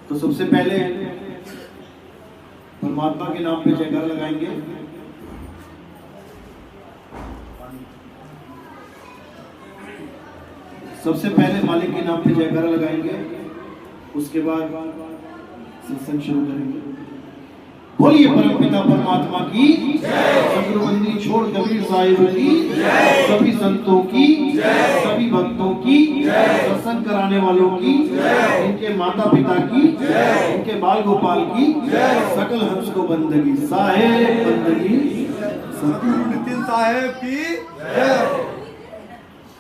तो सबसे पहले परमात्मा के नाम पे जयकारा लगाएंगे। सबसे पहले मालिक के नाम पे जयकारा लगाएंगे, उसके बाद सत्संग शुरू करेंगे। बोलिए परमपिता परमात्मा की सतगुरुबंदी छोड़ कबीर साहिब की, सभी संतों की, सभी भक्तों की, सत्संग कराने वालों की, इनके माता पिता की, इनके बाल गोपाल की, सकल हंस को बंदगी साहेब, बंदगी सतगुरु नितिन साहेब की जय।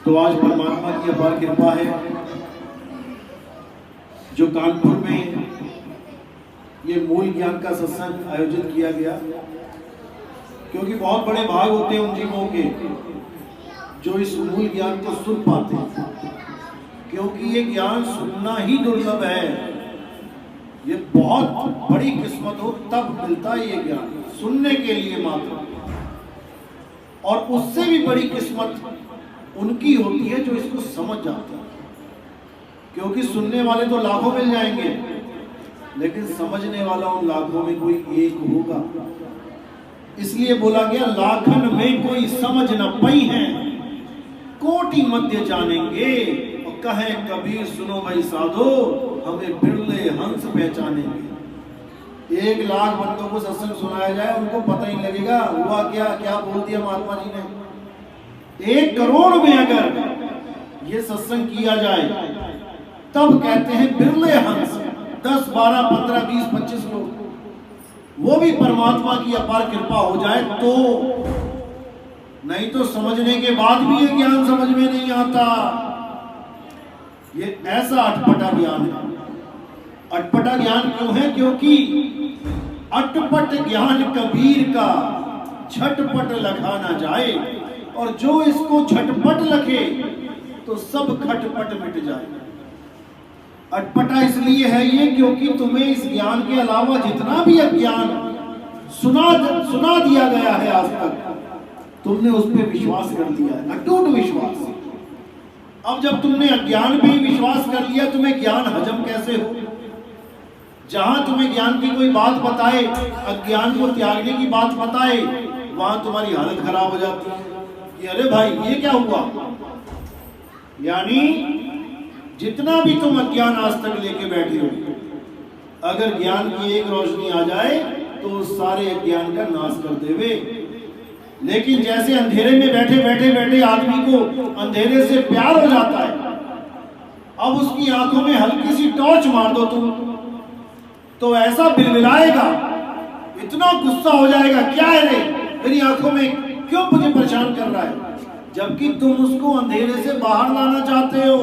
तो आज परमात्मा की अपार कृपा है जो कानपुर में ये मूल ज्ञान का सत्संग आयोजित किया गया, क्योंकि बहुत बड़े भाग होते हैं उन जीवों के जो इस मूल ज्ञान को सुन पाते हैं, क्योंकि ये ज्ञान सुनना ही दुर्लभ है। ये बहुत बड़ी किस्मत हो तब मिलता है ये ज्ञान, सुनने के लिए मात्र। और उससे भी बड़ी किस्मत उनकी होती है जो इसको समझ जाते हैं, क्योंकि सुनने वाले तो लाखों मिल जाएंगे, लेकिन समझने वाला उन लाखों में कोई एक होगा। इसलिए बोला गया लाखन में कोई समझ न पई है, कोटि मध्य जानेंगे। और कहे कबीर सुनो भाई साधो, हमें बिरले हंस पहचानेंगे। 1 लाख बंदों को सत्संग सुनाया जाए, उनको पता ही लगेगा हुआ क्या क्या बोल दिया महात्मा जी ने। 1 करोड़ में अगर ये सत्संग किया जाए तब कहते हैं बिरले हंस, 10, 12, 15, 20, 25 लोग, वो भी परमात्मा की अपार कृपा हो जाए तो। नहीं तो समझने के बाद भी ये ज्ञान समझ में नहीं आता। ये ऐसा अटपटा ज्ञान है। अटपटा ज्ञान क्यों है? क्योंकि अटपट ज्ञान कबीर का झटपट लखा ना जाए, और जो इसको झटपट लखे तो सब खटपट मिट जाए। अटपटा इसलिए है ये क्योंकि तुम्हें इस ज्ञान के अलावा जितना भी अज्ञान सुना दिया गया है आज तक, तुमने उस पर विश्वास कर लिया है, अटूट विश्वास। अब जब तुमने अज्ञान पे ही विश्वास कर लिया, तुम्हें ज्ञान हजम कैसे हो? जहां तुम्हें ज्ञान की कोई बात बताए, अज्ञान को त्यागने की बात बताए, वहां तुम्हारी हालत खराब हो जाती है कि अरे भाई ये क्या हुआ। यानी जितना भी तुम अज्ञान आज तक लेके बैठे हो, अगर ज्ञान की एक रोशनी आ जाए तो सारे अज्ञान का नाश कर देवे। लेकिन जैसे अंधेरे में बैठे बैठे आदमी को अंधेरे से प्यार हो जाता है, अब उसकी आंखों में हल्की सी टॉर्च मार दो तुम, तो ऐसा बिलबिलाएगा, इतना गुस्सा हो जाएगा, क्या है रे मेरी आंखों में क्यों मुझे परेशान कर रहा है। जबकि तुम उसको अंधेरे से बाहर लाना चाहते हो,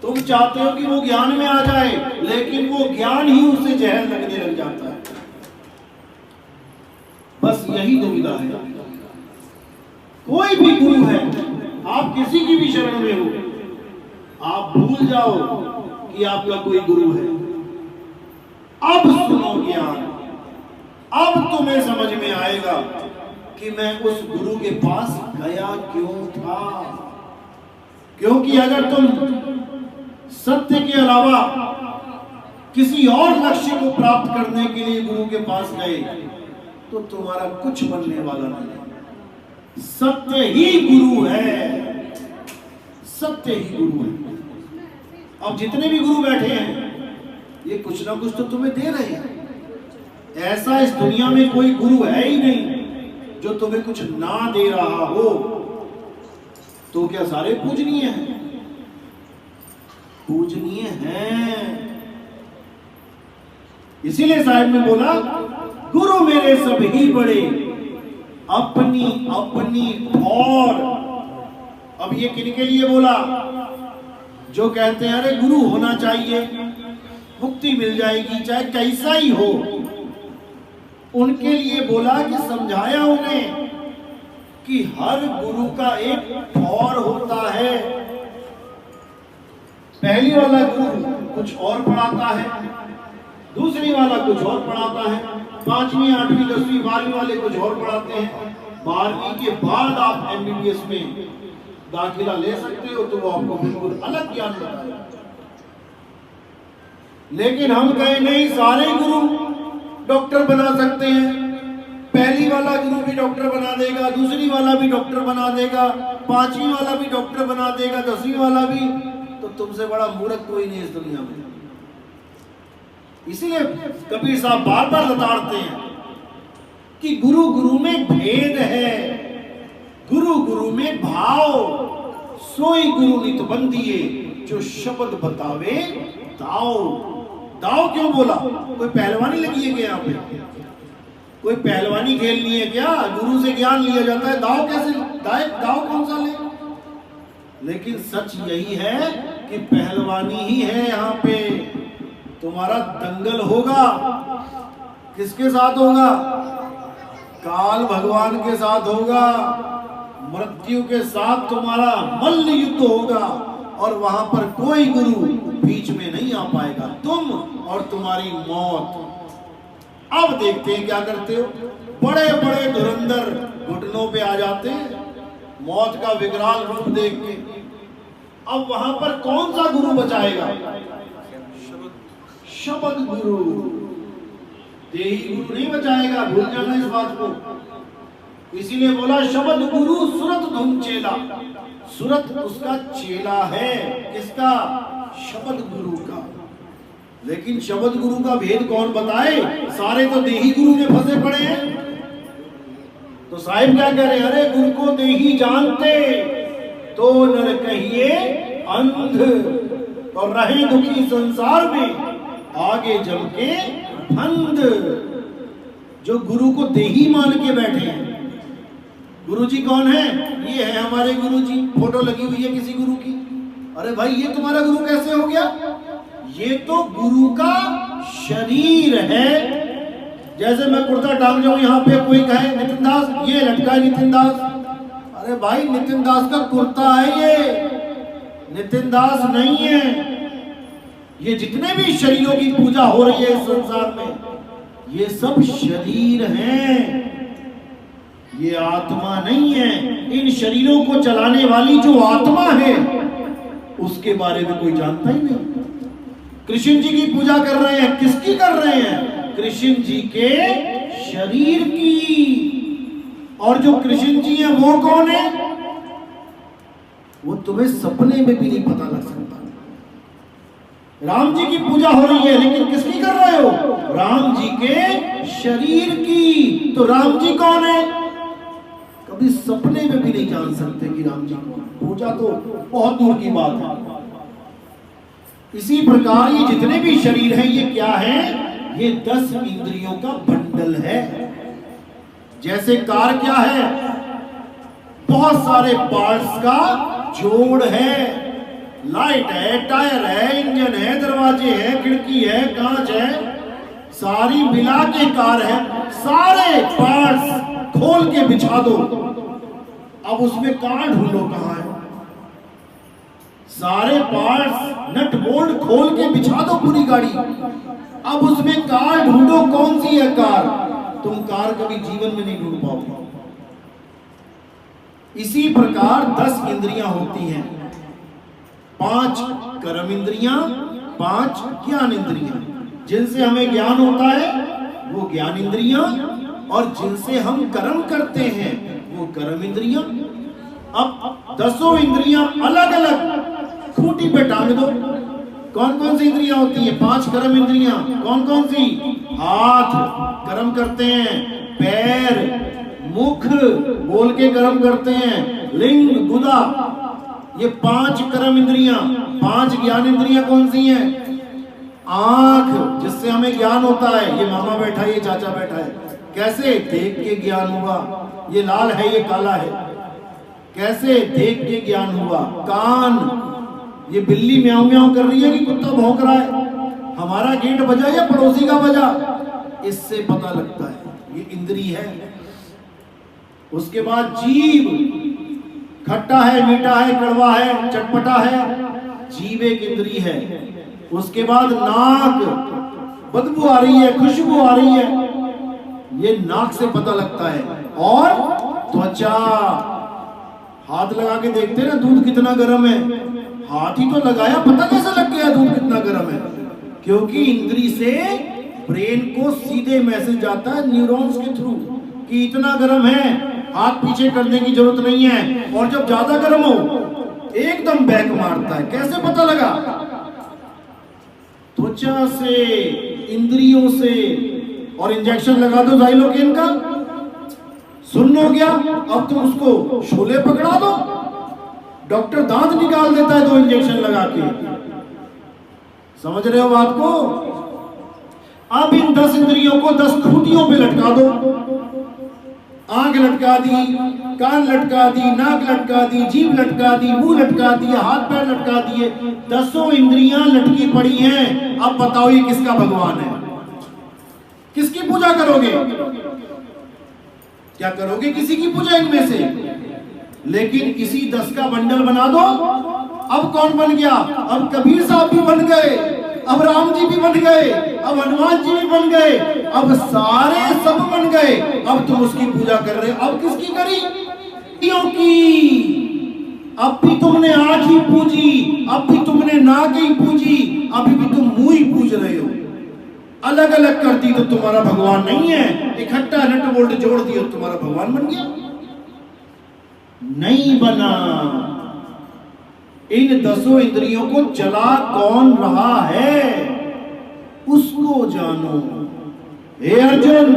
तुम चाहते हो कि वो ज्ञान में आ जाए, लेकिन वो ज्ञान ही उसे जहर लगने लग जाता है। बस यही दुविधा है। कोई भी गुरु है, आप किसी की भी शरण में हो, आप भूल जाओ कि आपका कोई गुरु है। अब सुनो ज्ञान, अब तुम्हें समझ में आएगा कि मैं उस गुरु के पास गया क्यों था। क्योंकि अगर तुम सत्य के अलावा किसी और लक्ष्य को प्राप्त करने के लिए गुरु के पास गए तो तुम्हारा कुछ बनने वाला नहीं। सत्य ही गुरु है, सत्य ही गुरु है। अब जितने भी गुरु बैठे हैं ये कुछ ना कुछ तो तुम्हें दे रहे हैं। ऐसा इस दुनिया में कोई गुरु है ही नहीं जो तुम्हें कुछ ना दे रहा हो। तो क्या सारे पूजनीय हैं? पूजनीय हैं। इसीलिए साहिब ने बोला गुरु मेरे सभी बड़े, अपनी अपनी और। अब ये किनके लिए बोला? जो कहते हैं अरे गुरु होना चाहिए, मुक्ति मिल जाएगी चाहे कैसा ही हो। उनके लिए बोला कि समझाया उन्हें कि हर गुरु का एक और होता है। पहली वाला गुरु कुछ और पढ़ाता है, दूसरी वाला कुछ और पढ़ाता है, 5वीं 8वीं 10वीं 12वीं वाले कुछ और पढ़ाते हैं। 12वीं के बाद आप MBBS में दाखिला ले सकते हो तो वो आपको बिल्कुल अलग ज्ञान बताएगा। लेकिन हम कहें नहीं, सारे गुरु डॉक्टर बना सकते हैं। पहली वाला गुरु भी डॉक्टर बना देगा, दूसरी वाला भी डॉक्टर बना देगा, पांचवी वाला भी डॉक्टर बना देगा, 10वीं वाला भी। तो तुमसे बड़ा मूर्ख कोई नहीं इस दुनिया में। इसीलिए कबीर साहब बार बार लताड़ते हैं कि गुरु गुरु में भेद है, गुरु गुरु में भाव, सोई गुरु नित बंदिए, जो शब्द बतावे दाव। दाव क्यों बोला? कोई पहलवानी लगी है क्या? यहाँ पे कोई पहलवानी खेलनी है क्या? गुरु से ज्ञान लिया जाता है, दाव कैसे? दाव कौन सा ले? लेकिन सच यही है कि पहलवानी ही है यहाँ पे। तुम्हारा दंगल होगा, किसके साथ होगा? काल भगवान के साथ होगा। मृत्यु के साथ तुम्हारा मल्ल युद्ध होगा, और वहां पर कोई गुरु बीच में नहीं आ पाएगा, तुम और तुम्हारी मौत। अब देखते हैं क्या करते हो। बड़े बड़े धुरंधर घुटनों पे आ जाते हैं मौत का विकराल रूप देख के। अब वहां पर कौन सा गुरु बचाएगा? शब्द गुरु। देही गुरु नहीं बचाएगा, भूल जाना इस बात को। इसीलिए बोला शब्द गुरु सुरत धुम चेला। सुरत उसका चेला है, किसका? शब्द गुरु का। लेकिन शब्द गुरु का भेद कौन बताए? सारे तो देही गुरु में फंसे पड़े हैं। तो साहिब क्या कह रहे हैं? अरे गुरु को देही जानते तो नर कहिए अंध, और रहे दुखी संसार में आगे जम के फंद। जो गुरु को देही मान के बैठे हैं। गुरु जी कौन है? ये है हमारे गुरु जी, फोटो लगी हुई है किसी गुरु की। अरे भाई ये तुम्हारा गुरु कैसे हो गया? ये तो गुरु का शरीर है। जैसे मैं कुर्ता टांग जाऊं, यहाँ पे कोई कहे नितिन दास ये लटका है नितिन दास। अरे भाई नितिन दास का कुर्ता है ये, नितिन दास नहीं है। ये जितने भी शरीरों की पूजा हो रही है इस संसार में, ये सब शरीर हैं, ये आत्मा नहीं है। इन शरीरों को चलाने वाली जो आत्मा है उसके बारे में कोई जानता ही नहीं। कृष्ण जी की पूजा कर रहे हैं, किसकी कर रहे हैं? कृष्ण जी के शरीर की। और जो कृष्ण जी है वो कौन है? वो तुम्हें सपने में भी नहीं पता लग सकता। राम जी की पूजा हो रही है, लेकिन किसकी कर रहे हो? राम जी के शरीर की। तो राम जी कौन है? कभी सपने में भी नहीं जान सकते कि राम जी कौन। पूजा तो बहुत दूर की बात है। इसी प्रकार ये जितने भी शरीर हैं, ये क्या है? ये 10 इंद्रियों का बंडल है। जैसे कार क्या है? बहुत सारे पार्ट्स का जोड़ है। लाइट है, टायर है, इंजन है, दरवाजे हैं, खिड़की है, कांच है, सारी मिला के कार है। सारे पार्ट्स खोल के बिछा दो, अब उसमें कार ढूंढो कहां है? सारे पार्ट्स नट बोल्ट खोल के बिछा दो पूरी गाड़ी, अब उसमें कार ढूंढो कौन सी है कार? तुम कार कभी जीवन में नहीं ढूंढ पाओगे। इसी प्रकार 10 इंद्रियां होती हैं। 5 कर्म इंद्रियां, 5 ज्ञान इंद्रियां। जिनसे हमें ज्ञान होता है वो ज्ञान इंद्रियां, और जिनसे हम कर्म करते हैं वो कर्म इंद्रियां। अब 10 इंद्रियां अलग अलग खूंटी पे टांग दो। कौन कौन सी इंद्रियां होती हैं? 5 कर्म इंद्रियां। कौन कौन सी? हाथ कर्म करते हैं, पैर, मुख बोल के कर्म करते हैं, लिंग, गुदा, ये 5 कर्म इंद्रियां। 5 ज्ञान इंद्रियां कौन सी हैं? आंख, जिससे हमें ज्ञान होता है। ये मामा बैठा है, ये चाचा बैठा है, कैसे? देख के ज्ञान हुआ। ये लाल है, ये काला है, कैसे? देख के ज्ञान हुआ। कान, ये बिल्ली म्याऊं म्याऊं कर रही है कि कुत्ता भौंक रहा है, हमारा गेट बजा या पड़ोसी का बजा, इससे पता लगता है। ये इंद्री है। उसके बाद जीभ, खट्टा है, मीठा है, कड़वा है, चटपटा है, जीभ एक इंद्री है। उसके बाद नाक, बदबू आ रही है, खुशबू आ रही है, ये नाक से पता लगता है। और त्वचा, हाथ लगा के देखते हैं ना दूध कितना गर्म है, हाथ ही तो लगाया, पता कैसे लग गया दूध कितना गर्म है? क्योंकि इंद्री से ब्रेन को सीधे मैसेज जाता है न्यूरॉन्स के थ्रू कि इतना गर्म है, हाथ पीछे करने की जरूरत नहीं है। और जब ज्यादा गर्म हो एकदम बैक मारता है। कैसे पता लगा? त्वचा से, इंद्रियों से। और इंजेक्शन लगा दो ज़ाइलोकेन का, सुन्न हो गया, अब तुम उसको शोले पकड़ा दो, डॉक्टर दांत निकाल देता है 2 इंजेक्शन लगा के। समझ रहे हो बात को? अब इन 10 इंद्रियों को 10 खूंटियों पे लटका दो। आंख लटका दी, कान लटका दी, नाक लटका दी, जीभ लटका दी, मुंह लटका दिया, हाथ पैर लटका दिए, 10 इंद्रियां लटकी पड़ी हैं। अब बताओ ये किसका भगवान है? किसकी पूजा करोगे? क्या करोगे? किसी की पूजा इनमें से। लेकिन इसी 10 का बंडल बना दो, अब कौन बन गया? अब कबीर साहब भी बन गए, अब राम जी भी बन गए, अब हनुमान जी भी बन गए, अब सारे सब बन गए। अब तुम उसकी पूजा कर रहे हो। अब किसकी करी? की। अब भी तुमने आंख ही पूजी, अब भी तुमने नाक ही पूजी, अभी भी तुम मुंह ही पूज रहे हो। अलग अलग करती तो तुम्हारा भगवान नहीं है, इकट्ठा नट बोल्ट जोड़ दिया तुम्हारा भगवान बन गया? नहीं बना। इन 10 इंद्रियों को चला कौन रहा है उसको जानो। हे अर्जुन,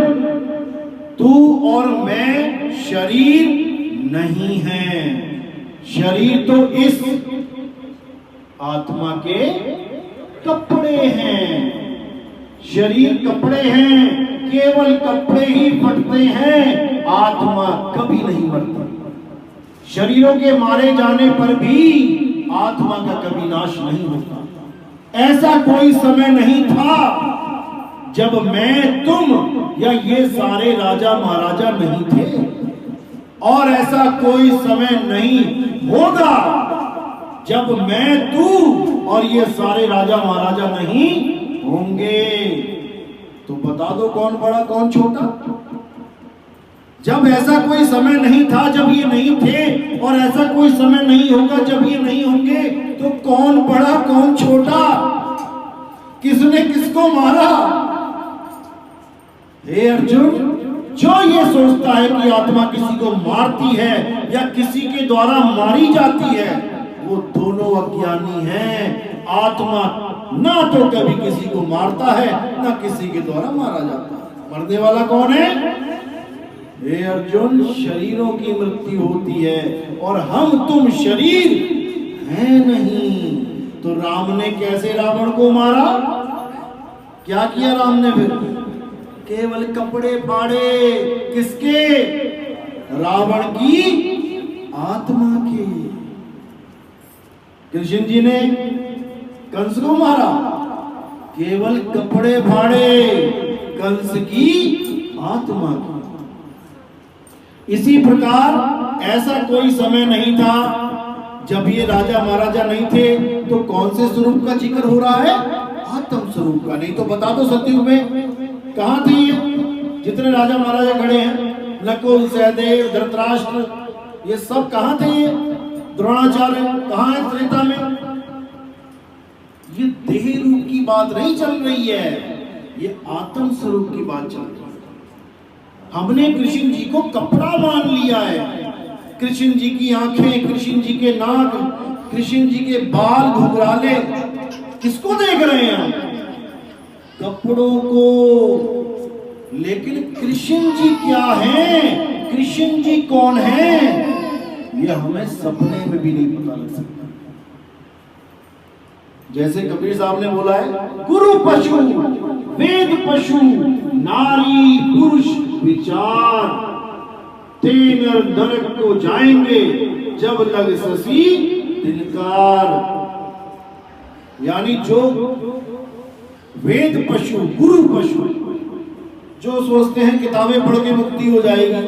तू और मैं शरीर नहीं है। शरीर तो इस आत्मा के कपड़े हैं। शरीर कपड़े हैं, केवल कपड़े ही फटते हैं, आत्मा कभी नहीं मरती। शरीरों के मारे जाने पर भी आत्मा का कभी नाश नहीं होता। ऐसा कोई समय नहीं था जब मैं, तुम या ये सारे राजा महाराजा नहीं थे, और ऐसा कोई समय नहीं होगा जब मैं, तू और ये सारे राजा महाराजा नहीं होंगे। तो बता दो कौन बड़ा कौन छोटा? जब ऐसा कोई समय नहीं था जब ये नहीं थे, और ऐसा कोई समय नहीं होगा जब ये नहीं होंगे, तो कौन बड़ा कौन छोटा? किसने किसको मारा? हे अर्जुन, जो ये सोचता है कि आत्मा किसी को मारती है या किसी के द्वारा मारी जाती है, वो दोनों अज्ञानी हैं। आत्मा ना तो कभी किसी को मारता है, ना किसी के द्वारा मारा जाता है। मरने वाला कौन है? हे अर्जुन, शरीरों की मृत्यु होती है और हम तुम शरीर हैं नहीं। तो राम ने कैसे रावण को मारा? क्या किया राम ने? फिर केवल कपड़े फाड़े। किसके? रावण की आत्मा के। कृष्ण जी ने कंस को मारा, केवल कपड़े फाड़े, कंस की आत्मा की। इसी प्रकार ऐसा कोई समय नहीं था जब ये राजा महाराजा नहीं थे। तो कौन से स्वरूप का जिक्र हो रहा है? आत्म स्वरूप का। नहीं तो बता दो सतयुग में कहां थे ये जितने राजा महाराजा खड़े हैं? नकुल, सहदेव, धृतराष्ट्र, ये सब कहां थे? ये द्रोणाचार्य कहां है त्रेता में? ये देह रूप की बात नहीं चल रही है, ये आत्म स्वरूप की बात चल रही है। हमने कृष्ण जी को कपड़ा मान लिया है। कृष्ण जी की आंखें, कृष्ण जी के नाक, कृष्ण जी के बाल घुंघराले, किसको देख रहे हैं हम? कपड़ों को। लेकिन कृष्ण जी क्या हैं? कृष्ण जी कौन हैं? ये हमें सपने में भी नहीं पता लग सकता। जैसे कबीर साहब ने बोला है, गुरु पशु वेद पशु नारी पुरुष विचार, ते नरक को जाएंगे जब लग ससी दिलकार। यानी जो वेद पशु, गुरु पशु, जो सोचते हैं किताबें पढ़ के मुक्ति हो जाएगी,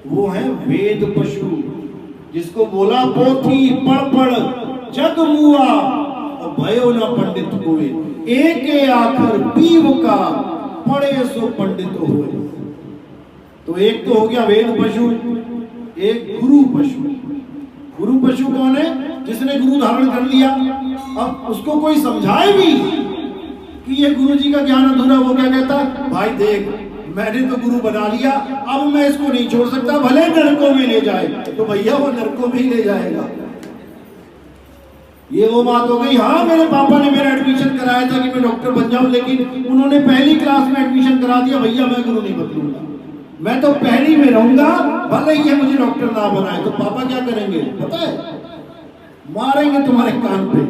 वो है वेद पशु। जिसको बोला पोथी पढ़ पढ़ जग मुआ, भयो न पंडित हुए, एक आखर पीव का पढ़े सो पंडित हुए। तो एक तो हो गया वेद पशु, एक गुरु पशु। गुरु पशु कौन है? जिसने गुरु धारण कर लिया, अब उसको कोई समझाए भी कि ये गुरु जी का ज्ञान अधूरा। वो क्या कहता, भाई देख मैंने तो गुरु बना लिया, अब मैं इसको नहीं छोड़ सकता, भले नरकों में ले जाए। तो भैया वो नरकों में ही ले जाएगा। ये वो बात हो गई। हाँ मेरे पापा ने मेरा एडमिशन कराया था कि मैं डॉक्टर बन जाऊं, लेकिन उन्होंने पहली क्लास में एडमिशन करा दिया। भैया मैं गुरु नहीं बदलूंगा, मैं तो पहली में रहूंगा, भले ही मुझे डॉक्टर ना बनाए। तो पापा क्या करेंगे पता है, मारेंगे तुम्हारे कान पे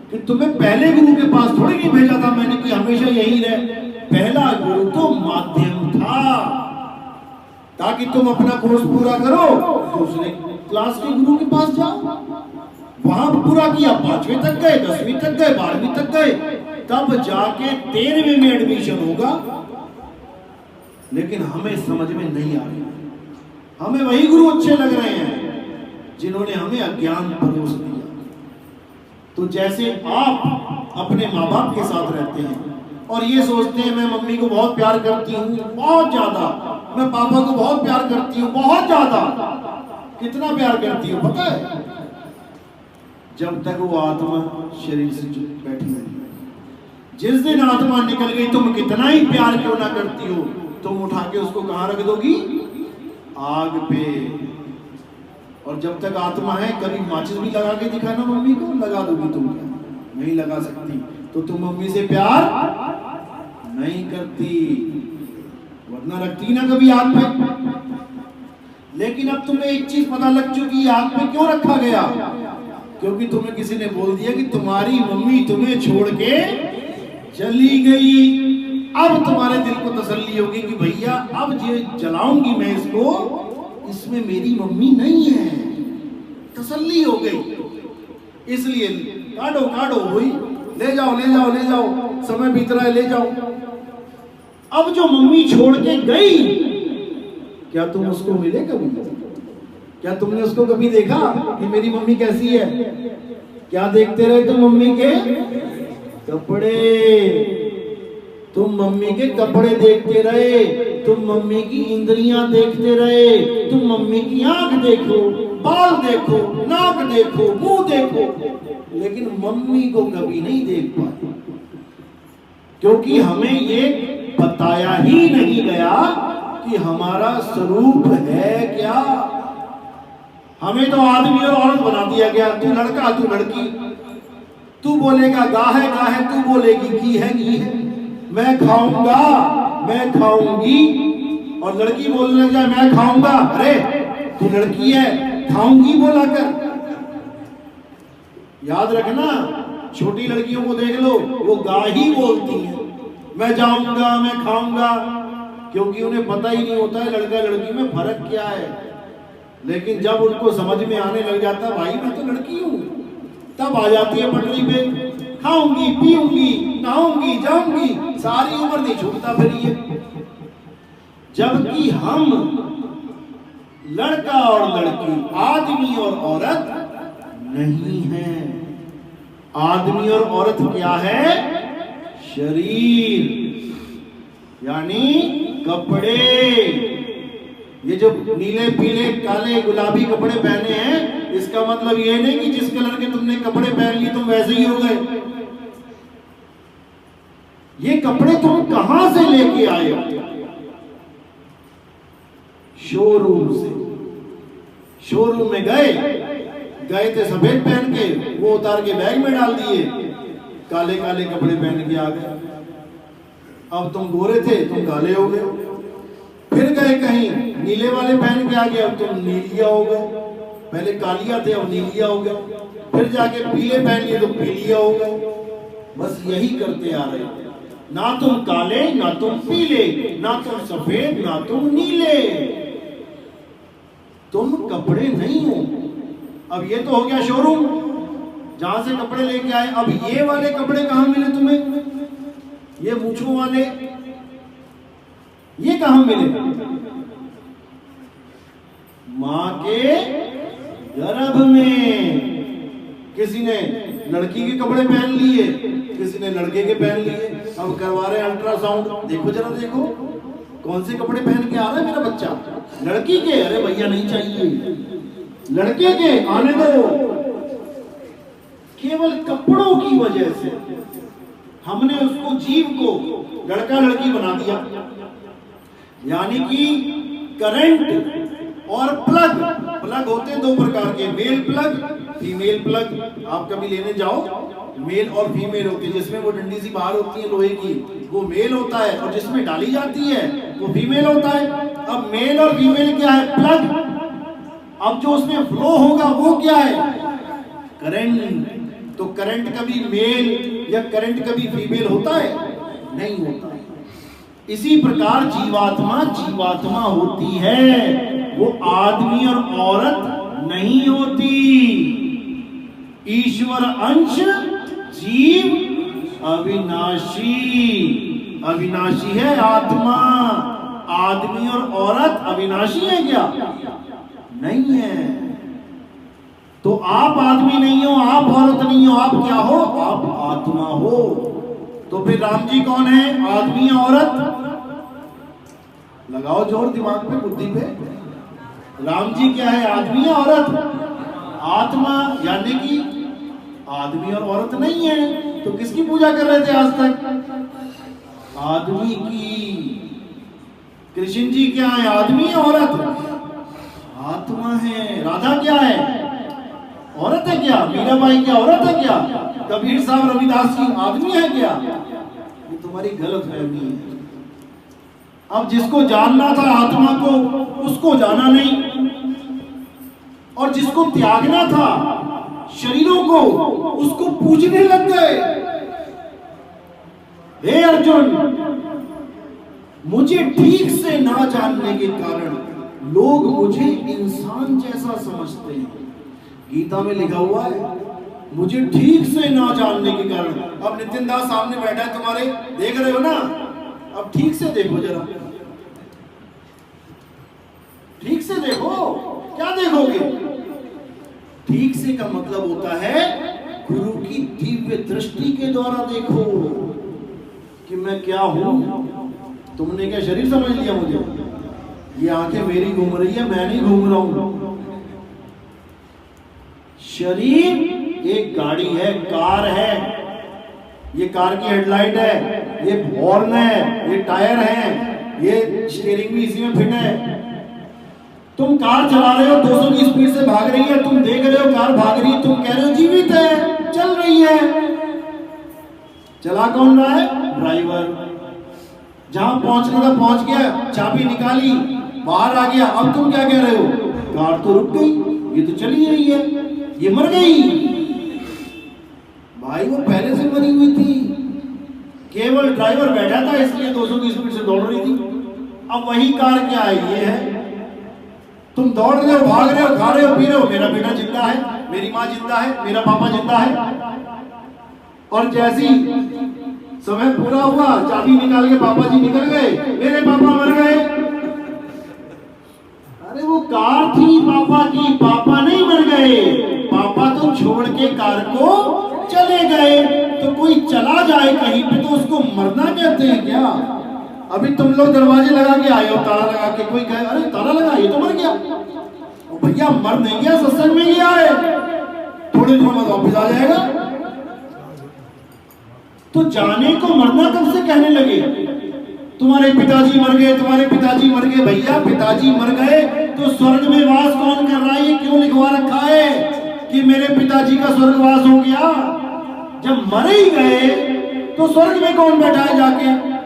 कि तुम्हें पहले गुरु के पास थोड़ी नहीं भेजा था मैंने कि हमेशा यही रहे। पहला गुरु तो माध्यम था ताकि तुम अपना कोर्स पूरा करो, दूसरे क्लास के गुरु के पास जाओ, वहां पूरा किया, 5वीं तक गए, 10वीं तक गए, 12वीं तक गए, तब जाके 13वीं में एडमिशन होगा। लेकिन हमें समझ में नहीं आ रही, हमें वही गुरु अच्छे लग रहे हैं जिन्होंने हमें अज्ञान परोस दिया। तो जैसे आप अपने माँ बाप के साथ रहते हैं और ये सोचते हैं मैं मम्मी को बहुत प्यार करती हूँ, बहुत ज्यादा, मैं पापा को बहुत प्यार करती हूँ, बहुत ज्यादा। कितना प्यार करती हूँ पता है? जब तक वो आत्मा शरीर से बैठी है। जिस दिन आत्मा निकल गई, तुम कितना ही प्यार क्यों ना करती हो, तुम उठा के उसको कहां रख दोगी? आग पे। और जब तक आत्मा है, कभी माचिस भी लगा के दिखाना मम्मी को, लगा दोगी तुम? क्या नहीं लगा सकती। तो तुम मम्मी से प्यार नहीं करती, वरना रखती ना कभी आग पे। लेकिन अब तुम्हें एक चीज पता लग चुकी, आग पे क्यों रखा गया? क्योंकि तुम्हें किसी ने बोल दिया कि तुम्हारी मम्मी तुम्हें छोड़ के चली गई। अब तुम्हारे दिल को तसल्ली होगी कि भैया अब जो जलाऊंगी मैं इसको, इसमें मेरी मम्मी नहीं है। तसल्ली हो गई, इसलिए काटो काटो हुई, ले जाओ ले जाओ ले जाओ, समय बीत रहा है, ले जाओ। अब जो मम्मी छोड़ के गई, क्या तुम उसको मिले कभी? क्या तुमने उसको कभी देखा कि मेरी मम्मी कैसी है? क्या देखते रहे तुम मम्मी के कपड़े, तुम मम्मी के कपड़े देखते रहे, तुम मम्मी की इंद्रियां देखते रहे, तुम मम्मी की आंख देखो, बाल देखो, नाक देखो, मुंह देखो, लेकिन मम्मी को कभी नहीं देख पाए। क्योंकि हमें ये बताया ही नहीं गया कि हमारा स्वरूप है क्या। हमें तो आदमी और औरत बना दिया गया, तू लड़का तू लड़की, तू बोलेगा गाहे गाहे, तू बोलेगी घी है घी है, मैं खाऊंगा मैं खाऊंगी, और लड़की बोलने लग जाए मैं खाऊंगा, अरे तू लड़की है खाऊंगी बोला कर। याद रखना, छोटी लड़कियों को देख लो, वो गा ही बोलती हैं, मैं जाऊंगा मैं खाऊंगा, क्योंकि उन्हें पता ही नहीं होता है लड़का लड़की में फर्क क्या है। लेकिन जब उनको समझ में आने लग जाता भाई मैं तो लड़की हूं, तब आ जाती है पटरी पे, खाऊंगी पीऊंगी नहाऊंगी जाऊंगी, सारी उम्र नहीं छूटता फिर ये। जबकि हम लड़का और लड़की, आदमी और औरत नहीं है। आदमी और औरत क्या है? शरीर, यानी कपड़े। ये जो नीले पीले काले गुलाबी कपड़े पहने हैं, इसका मतलब ये नहीं कि जिस कलर के तुमने कपड़े पहन लिए तुम वैसे ही हो गए। ये कपड़े तुम कहां से लेके आए हो? शोरूम से। शोरूम में गए थे सफेद पहन के, वो उतार के बैग में डाल दिए, काले काले कपड़े पहन के आ गए। अब तुम गोरे थे तुम काले हो गए। फिर गए कहीं नीले वाले पहन के आ गए, अब तुम नीलिया हो गए। पहले कालिया थे अब नीलिया हो गए। फिर जाके पीले पहन लिए तो पीलिया हो गए। बस यही करते आ रहे, ना तुम काले ना तुम पीले, ना तुम सफेद ना तुम नीले, तुम कपड़े नहीं हो। अब ये तो हो गया शोरूम जहां से कपड़े लेके आए। अब ये वाले कपड़े कहां मिले तुम्हें? ये मूंछों वाले ये कहां मिले? मां के गर्भ में। किसी ने लड़की के कपड़े पहन लिए, किसी ने लड़के के पहन लिए। अब करवा रहे अल्ट्रासाउंड, देखो जरा देखो कौन से कपड़े पहन के आ रहा है मेरा बच्चा। लड़की के? अरे भैया नहीं चाहिए। लड़के के? आने दो। केवल कपड़ों की वजह से हमने उसको जीव को लड़का लड़की बना दिया। यानी कि करंट और प्लग, प्लग होते हैं दो प्रकार के, मेल प्लग, फीमेल प्लग। आप कभी लेने जाओ, मेल और फीमेल होती है, जिसमें वो डंडी सी बाहर होती है लोहे की, वो मेल होता है, और जिसमें डाली जाती है वो फीमेल होता है। अब मेल और फीमेल क्या है? प्लग। अब जो उसमें फ्लो होगा वो क्या है? करंट। तो करंट कभी मेल या करंट कभी फीमेल होता है? नहीं होता है। इसी प्रकार जीवात्मा जीवात्मा होती है, वो आदमी और औरत नहीं होती। ईश्वर अंश, जीव अविनाशी। अविनाशी है आत्मा। आदमी और औरत अविनाशी है क्या? नहीं है। तो आप आदमी नहीं हो, आप औरत नहीं हो, आप क्या हो? आप आत्मा हो। तो फिर राम जी कौन है? आदमी या औरत? लगाओ जोर दिमाग पे, बुद्धि पे। राम जी क्या है? आदमी या औरत? आत्मा। यानी कि आदमी और औरत नहीं है। तो किसकी पूजा कर रहे थे आज तक? आदमी की। कृष्ण जी क्या है? आदमी या औरत? आत्मा है। राधा क्या है? औरत है क्या? मीराबाई क्या औरत है क्या? कबीर साहब रविदास जी आदमी है क्या? ये तुम्हारी गलत फहमी है। अब जिसको जानना था आत्मा को, उसको जाना नहीं, और जिसको त्यागना था शरीरों को, उसको पूजने लग गए। हे अर्जुन, मुझे ठीक से ना जानने के कारण लोग मुझे इंसान जैसा समझते हैं। गीता में लिखा हुआ है, मुझे ठीक से ना जानने के कारण। अब नितिन दास सामने बैठा है तुम्हारे, देख रहे हो ना? अब ठीक से देखो जरा, ठीक से देखो। क्या देखोगे? ठीक से का मतलब होता है गुरु की दिव्य दृष्टि के द्वारा देखो कि मैं क्या हूं। तुमने क्या शरीर समझ लिया मुझे? ये आंखें मेरी घूम रही है, मैं नहीं घूम रहा हूं। शरीर एक गाड़ी है, कार है। ये कार की हेडलाइट है, ये हॉर्न है, ये टायर है, ये स्टीयरिंग भी इसी में फिट है। तुम कार चला रहे हो, 200 की स्पीड से भाग रही है, तुम देख रहे हो कार भाग रही है, तुम कह रहे हो जीवित है, चल रही है। चला कौन रहा है? ड्राइवर। जहां पहुंचने का पहुंच गया, चाबी निकाली, बाहर आ गया। अब तुम क्या कह रहे हो? कार तो रुक गई, ये तो चली रही है, ये मर गई। भाई वो पहले से मरी हुई थी, केवल ड्राइवर बैठा था इसलिए 200 की स्पीड से दौड़ रही थी। अब वही कार क्या है? ये है। तुम दौड़ रहे हो, भाग रहे हो, खा रहे हो, पी रहे हो, मेरा बेटा जिंदा है, मेरी माँ जिंदा है, मेरा पापा जिंदा है। और जैसी समय पूरा हुआ, चाबी निकाल के पापा जी निकल गए, मेरे पापा मर गए। अरे वो कार थी पापा की, पापा नहीं मर गए। पापा तो छोड़ के कार को चले गए। तो कोई चला जाए कहीं पे तो उसको मरना कहते हैं क्या? अभी तुम लोग दरवाजे लगा के आए हो, ताला लगा के, कोई कहे अरे ताला लगा, ये तो मर गया। भैया मर नहीं गया, सत्संग में गया है, थोड़े दिनों बाद वापस आ जाएगा। तो जाने को मरना कब से कहने लगे? तुम्हारे पिताजी मर गए, तुम्हारे पिताजी मर गए। भैया पिताजी मर गए तो स्वर्ग में वास कौन कर रहा है? ये क्यों लिखवा रखा है कि मेरे पिताजी का स्वर्गवास हो गया? जब मर ही गए तो स्वर्ग में कौन बैठा है जाके?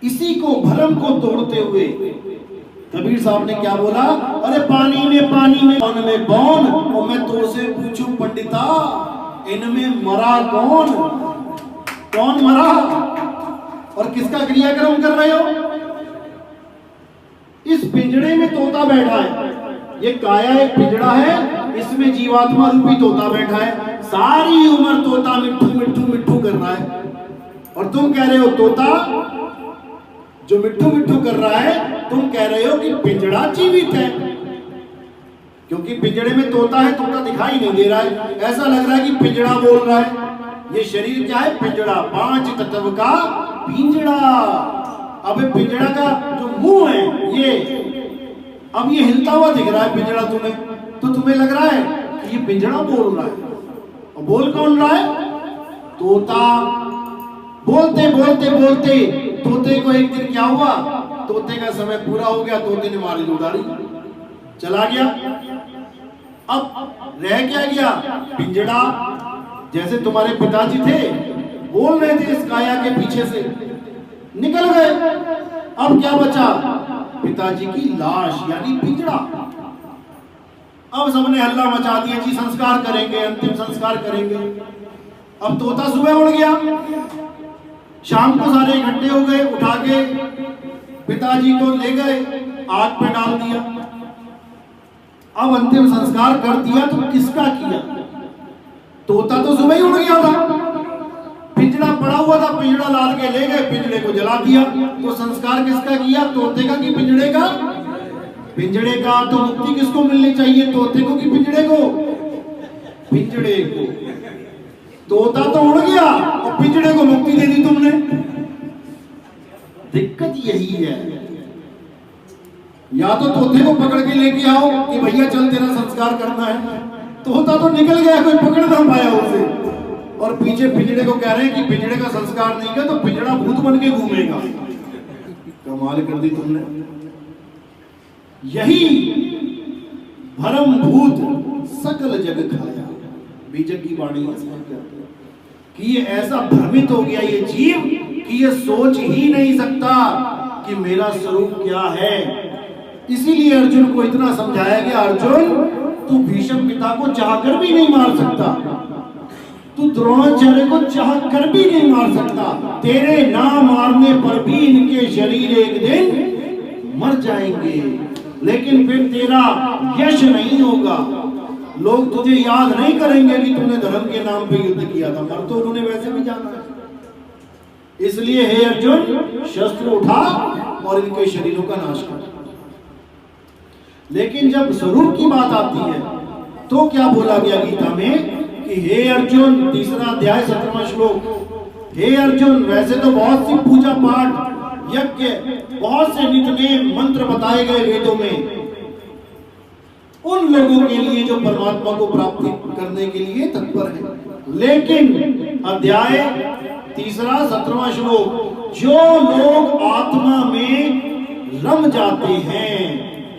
इसी को भरम को तोड़ते हुए कबीर साहब ने क्या बोला? अरे पानी में कौन में कौन, और मैं तो से पूछूं पंडिता, इनमें मरा कौन? कौन मरा और किसका क्रियाक्रम कर रहे हो? इस पिंजड़े में तोता बैठा है, ये काया एक पिंजड़ा है, इसमें जीवात्मा रूपी तोता बैठा है। सारी उम्र तोता मिट्ठू मिट्ठू मिट्ठू कर रहा है, और तुम कह रहे हो तोता जो मिट्ठू मिट्ठू कर रहा है, तुम कह रहे हो कि पिंजड़ा जीवित है। क्योंकि पिंजड़े में तोता है, तोता दिखाई नहीं दे रहा है, ऐसा लग रहा है कि पिंजड़ा बोल रहा है। ये शरीर क्या है? पिंजड़ा, 5 तत्व का पिंजड़ा। अब पिंजड़ा का जो मुंह है ये, अब ये हिलता हुआ दिख रहा है पिंजड़ा तुम्हें, तो तुम्हें लग रहा है कि ये पिंजड़ा बोल रहा है। और बोल कौन रहा है? तोता बोलते बोलते बोलते तोते को एक दिन क्या हुआ, तोते का समय पूरा हो गया, तोते ने मारी उड़ारी, चला गया। अब रह क्या गया, पिंजड़ा। जैसे तुम्हारे पिताजी थे, बोल रहे थे इस काया के पीछे से, निकल गए। अब क्या बचा, पिताजी की लाश यानी पिंजड़ा। अब सबने हल्ला मचा दिया, जी संस्कार करेंगे, अंतिम संस्कार करेंगे। अब तोता सुबह उड़ गया, शाम को सारे इकट्ठे हो गए, उठा के पिताजी को ले गए, आग पे डाल दिया। अब अंतिम संस्कार कर दिया तो किसका किया, तोता तो सुबह ही उड़ गया था, पिंजड़ा पड़ा हुआ था, पिंजड़ा लाद के ले गए, पिंजड़े को जला दिया। तो संस्कार किसका किया, तोते का कि पिंजड़े का? पिंजड़े का। तो मुक्ति किसको मिलनी चाहिए, तोते को कि पिंजड़े को? पिंजड़े को। तोता तो उड़ गया और पिंजड़े को मुक्ति दे दी तुमने। दिक्कत यही है, या तो तोते को पकड़ के लेके आओ कि भैया चल तेरा संस्कार करना है, तोता तो निकल गया, कोई पकड़ ना पाया उसे, और पीछे पिंजड़े को कह रहे हैं कि पिंजड़े का संस्कार नहीं किया तो पिंजड़ा भूत बन के घूमेगा। कमाल कर दी तुमने। यही भरम भूत सकल जग खाया, बीजक की वाणी कि ये ऐसा भ्रमित हो गया ये जीव कि ये सोच ही नहीं सकता कि मेरा स्वरूप क्या है। इसीलिए अर्जुन को इतना समझाया गया, अर्जुन तू भीष्म पिता को चाहकर भी नहीं मार सकता, तू द्रोणाचार्य को चाहकर भी नहीं मार सकता, तेरे ना मारने पर भी इनके शरीर एक दिन मर जाएंगे, लेकिन फिर तेरा यश नहीं होगा, लोग तुझे याद नहीं करेंगे कि तूने धर्म के नाम पे युद्ध किया था, मर तो उन्होंने वैसे भी जाना है। इसलिए हे अर्जुन शस्त्र उठा और इनके शरीरों का नाश कर। लेकिन जब स्वरूप की बात आती है तो क्या बोला गया गीता में कि हे अर्जुन, तीसरा अध्याय 17वां श्लोक, हे अर्जुन वैसे तो बहुत सी पूजा पाठ यज्ञ बहुत से नित्य मंत्र बताए गए वेदों में उन लोगों के लिए जो परमात्मा को प्राप्त करने के लिए तत्पर है, लेकिन अध्याय तीसरा 17वां श्लोक, जो लोग आत्मा में रम जाते हैं,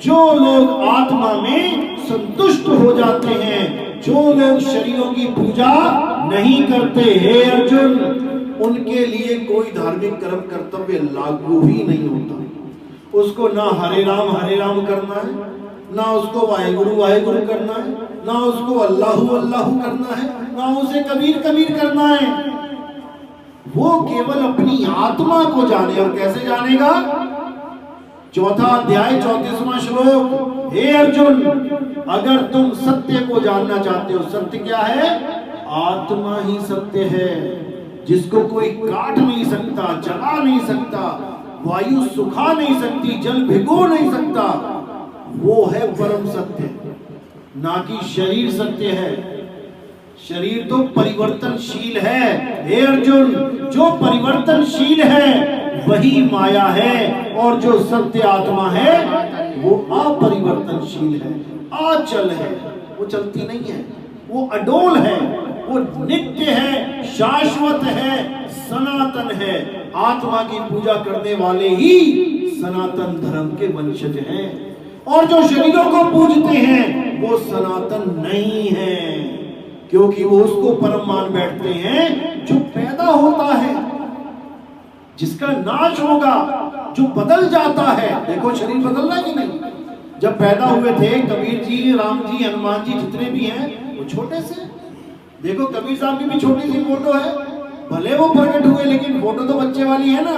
जो लोग आत्मा में संतुष्ट हो जाते हैं, जो लोग शरीरों की पूजा नहीं करते, हे अर्जुन उनके लिए कोई धार्मिक कर्म कर्तव्य लागू ही नहीं होता। उसको ना हरे राम करना है, ना उसको वाहेगुरु वाहेगुरु करना है, ना उसको अल्लाहु अल्लाहु करना है, ना उसे कबीर कबीर करना है। वो केवल अपनी आत्मा को जाने, और कैसे जानेगा, चौथा अध्याय 34वां श्लोक, हे अर्जुन अगर तुम सत्य को जानना चाहते हो, सत्य क्या है, आत्मा ही सत्य है, जिसको कोई काट नहीं सकता, जला नहीं सकता, वायु सुखा नहीं सकती, जल भिगो नहीं सकता, वो है परम सत्य, ना कि शरीर सत्य है। शरीर तो परिवर्तनशील है, हे अर्जुन जो परिवर्तनशील है वही माया है, और जो सत्य आत्मा है वो अपरिवर्तनशील है, अचल है, वो चलती नहीं है, वो अडोल है, वो नित्य है, शाश्वत है, सनातन है। आत्मा की पूजा करने वाले ही सनातन धर्म के वंशज हैं, और जो शरीरों को पूजते हैं वो सनातन नहीं है, क्योंकि वो उसको परम मान बैठते हैं जो पैदा होता है, जिसका नाश होगा, जो बदल जाता है। देखो शरीर बदल रहा है कि नहीं, जब पैदा हुए थे कबीर जी, राम जी, हनुमान जी जितने भी हैं वो छोटे से, देखो कबीर साहब की भी छोटी सी फोटो है, भले वो प्रकट हुए लेकिन फोटो तो बच्चे वाली है ना,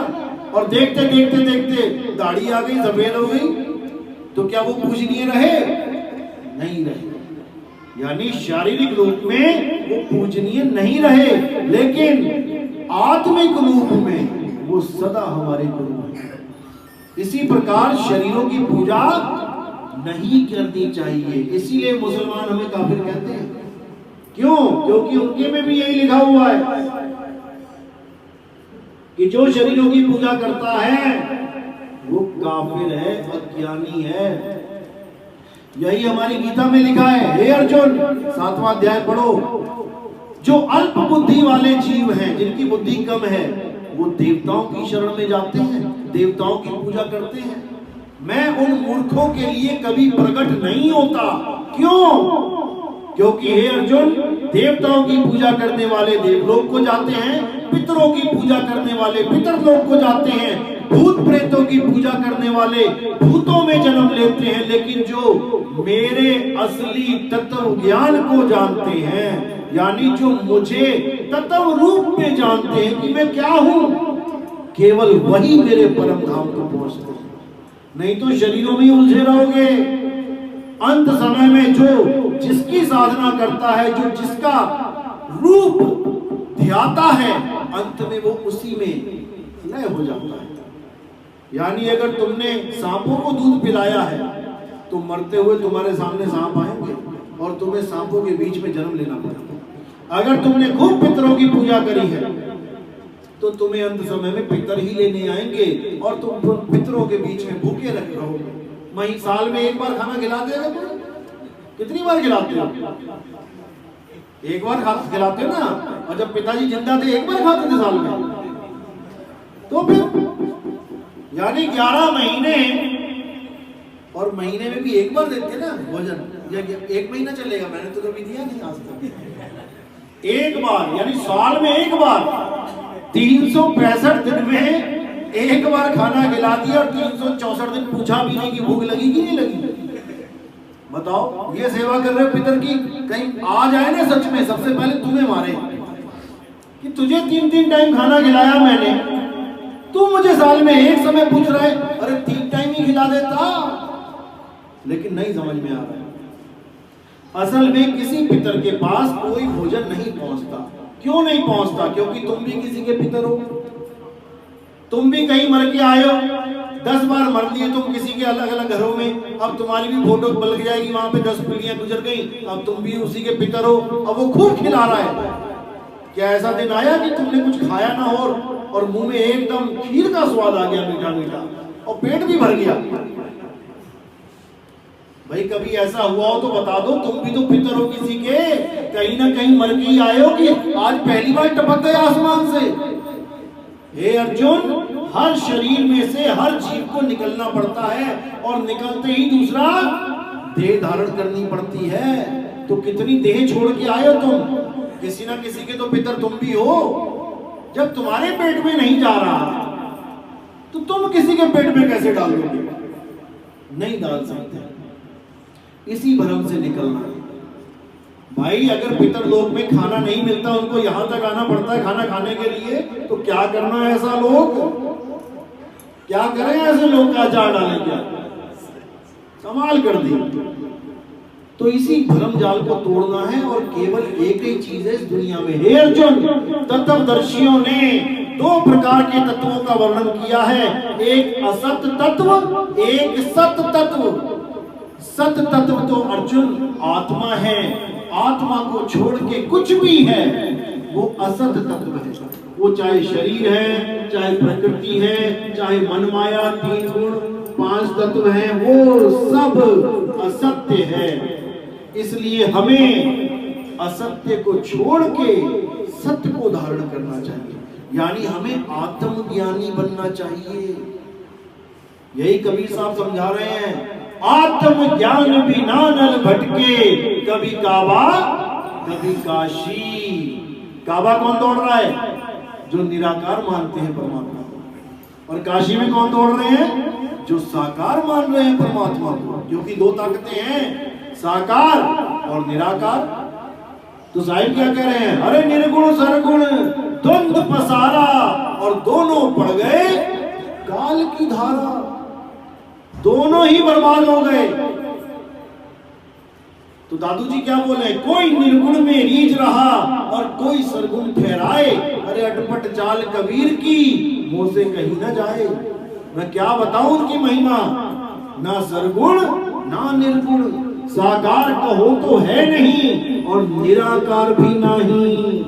और देखते देखते देखते दाढ़ी आ गई, सफेद हो गई, तो क्या वो पूजनीय रहे? नहीं रहे, यानी शारीरिक रूप में वो पूजनीय नहीं रहे, लेकिन आत्मिक रूप में वो सदा हमारे गुरु हैं। इसी प्रकार शरीरों की पूजा नहीं करनी चाहिए, इसीलिए मुसलमान हमें काफिर कहते हैं। क्यों? क्योंकि उनके में भी यही लिखा हुआ है कि जो शरीरों की पूजा करता है वो काफिर है, अज्ञानी है। यही हमारी गीता में लिखा है, हे अर्जुन 7वां अध्याय पढ़ो, जो अल्प बुद्धि वाले जीव हैं हैं, जिनकी बुद्धि कम है, वो देवताओं की शरण में जाते हैं, देवताओं की पूजा करते हैं। मैं उन मूर्खों के लिए कभी प्रकट नहीं होता। क्यों? क्योंकि हे अर्जुन, देवताओं की पूजा करने वाले देवलोक को जाते हैं, पितरों की पूजा करने वाले पितरलोक को जाते हैं, भूत प्रेतों की पूजा करने वाले भूतों में जन्म लेते हैं। लेकिन जो मेरे असली तत्व ज्ञान को जानते हैं, यानी जो मुझे तत्व रूप में जानते हैं कि मैं क्या हूं, केवल वही मेरे परम धाम को पहुंचते हैं। नहीं तो शरीरों में उलझे रहोगे। अंत समय में जो जिसकी साधना करता है, जो जिसका रूप ध्याता है, अंत में वो उसी में लय हो जाता है। यानी अगर तुमने सांपों को दूध पिलाया है तो मरते हुए तुम्हारे सामने सांप आएंगे और तुम्हें सांपों के बीच में जन्म लेना पड़ेगा। अगर तुमने खूब पितरों की पूजा करी है तो तुम्हें अंत समय में पितर ही लेने आएंगे और तुम पितरों के बीच में भूखे रहोगे। वहीं साल में एक बार खाना खिला देगा तुम? कितनी बार खिलाते हो? एक बार खिलाते हो ना। और जब पिताजी जिंदा थे एक बार खाते थे साल में। तो फिर यानी 11 महीने, और महीने में भी एक बार देते ना भोजन, या एक महीना चलेगा? मैंने तो कभी दिया नहीं आज तक। एक बार, यानी साल में एक बार, 365 दिन में एक बार खाना खिला दिया और 364 दिन पूछा भी नहीं कि भूख लगी कि नहीं लगी। बताओ, ये सेवा कर रहे हो पितर की। कहीं आ जाए ना सच में, सबसे पहले तुम्हें मारे कि तुझे 3-3 टाइम खाना खिलाया मैंने, तू मुझे साल में एक समय पूछ रहा है, अरे 3 टाइम ही खिला देता। लेकिन नहीं समझ में आ रहा है। असल में किसी पितर के पास कोई भोजन नहीं पहुंचता। क्यों नहीं पहुंचता? क्योंकि तुम भी किसी के पितर हो। तुम भी कहीं मर के आए हो, 10 बार मर लिए तुम किसी के अलग अलग घरों में। अब तुम्हारी भी फोटो लग जाएगी वहां पे, 10 पीढ़ियां गुजर गई, अब तुम भी उसी के पितर हो। अब वो खूब खिला रहा है। क्या ऐसा दिन आया कि तुमने कुछ खाया ना हो और मुंह में एकदम खीर का स्वाद आ गया, मीठा मीठा, और पेट भी भर गया? भाई कभी ऐसा हुआ हो तो बता दो। तुम भी तो पितर हो किसी के, कहीं ना कहीं मर के ही आए हो कि आज पहली बार टपक गए आसमान से। हे अर्जुन, हर शरीर में से हर जीव को निकलना पड़ता है और निकलते ही दूसरा देह धारण करनी पड़ती है। तो कितनी देह छोड़ के आए हो तुम? किसी ना किसी के तो पितर तुम भी हो। जब तुम्हारे पेट में नहीं जा रहा तो तुम किसी के पेट में कैसे डाल दोगे? नहीं डाल सकते। इसी भ्रम से निकलना है भाई। अगर पितर लोक में खाना नहीं मिलता, उनको यहां तक आना पड़ता है खाना खाने के लिए, तो क्या करना है ऐसा लोग? क्या करें ऐसे लोग का अचार डालें? क्या कमाल कर दी। तो इसी भ्रम जाल को तोड़ना है और केवल एक ही चीज है इस दुनिया में। हे अर्जुन, तत्वदर्शियों ने 2 प्रकार के तत्वों का वर्णन किया है, एक असत तत्व, एक सत तत्व। सत तत्व तो अर्जुन आत्मा है। आत्मा को छोड़ के कुछ भी है वो असत तत्व है। वो चाहे शरीर है, चाहे प्रकृति है, चाहे मन माया, 3 गुण, 5 तत्व हैं, वो सब असत्य है। इसलिए हमें असत्य को छोड़ के सत्य को धारण करना चाहिए, यानी हमें आत्मज्ञानी बनना चाहिए। यही कबीर साहब समझा रहे हैं। आत्मज्ञान बिना नल भटके, कभी काबा कभी काशी। काबा कौन दौड़ रहा है? जो निराकार मानते हैं परमात्मा को। और काशी में कौन दौड़ रहे हैं? जो साकार मान रहे हैं परमात्मा को। क्योंकि 2 ताकतें हैं, साकार और निराकार। तो साहिब क्या कह रहे हैं? अरे निर्गुण सरगुण द्वंद्व पसारा, और दोनों पड़ गए काल की धारा। दोनों ही बर्बाद हो गए। तो दादू जी क्या बोले? कोई निर्गुण में रीझ रहा और कोई सरगुण ठहराए। अरे अटपट चाल कबीर की, मुंह से कहीं ना जाए। मैं क्या बताऊं उनकी महिमा। ना सरगुण ना निर्गुण, साकार कहो तो है नहीं और निराकार भी नहीं।